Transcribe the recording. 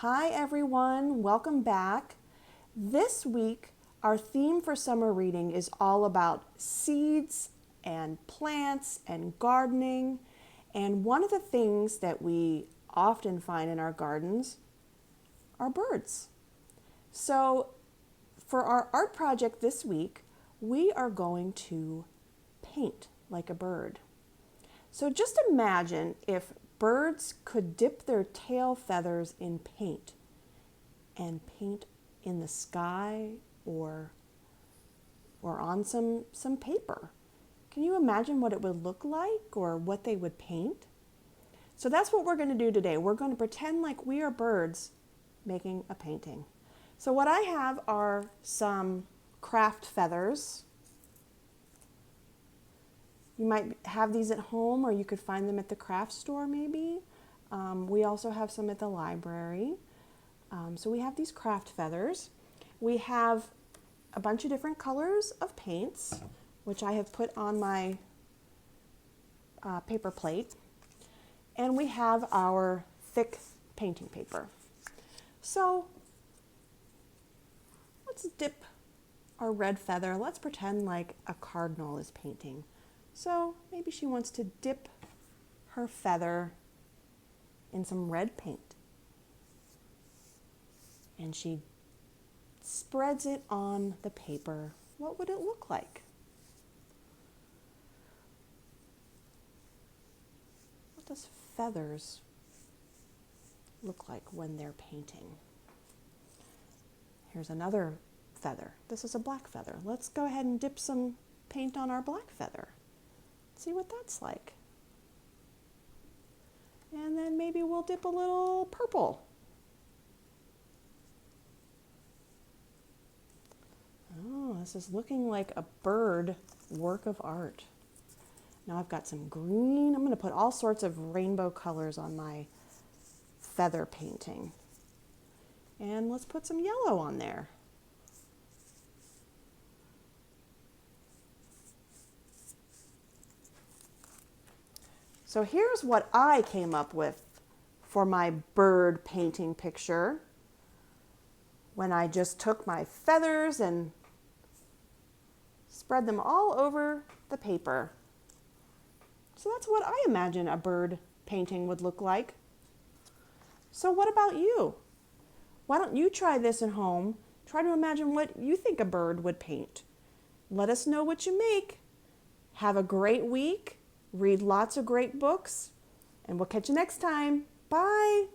Hi everyone, welcome back. This week, our theme for summer reading is all about seeds and plants and gardening. And one of the things that we often find in our gardens are birds. So for our art project this week, we are going to paint like a bird. So just imagine if birds could dip their tail feathers in paint and paint in the sky or on some paper. Can you imagine what it would look like or what they would paint? So that's what we're going to do today. We're going to pretend like we are birds making a painting. So what I have are some craft feathers. You might have these at home, or you could find them at the craft store maybe. We also have some at the library. So we have these craft feathers. We have a bunch of different colors of paints, which I have put on my paper plate. And we have our thick painting paper. So let's dip our red feather. Let's pretend like a cardinal is painting. So maybe she wants to dip her feather in some red paint. And she spreads it on the paper. What would it look like? What does feathers look like when they're painting? Here's another feather. This is a black feather. Let's go ahead and dip some paint on our black feather. See what that's like. And then maybe we'll dip a little purple. Oh, this is looking like a bird work of art. Now I've got some green. I'm going to put all sorts of rainbow colors on my feather painting. And let's put some yellow on there. So here's what I came up with for my bird painting picture when I just took my feathers and spread them all over the paper. So that's what I imagine a bird painting would look like. So what about you? Why don't you try this at home? Try to imagine what you think a bird would paint. Let us know what you make. Have a great week. Read lots of great books, and we'll catch you next time. Bye.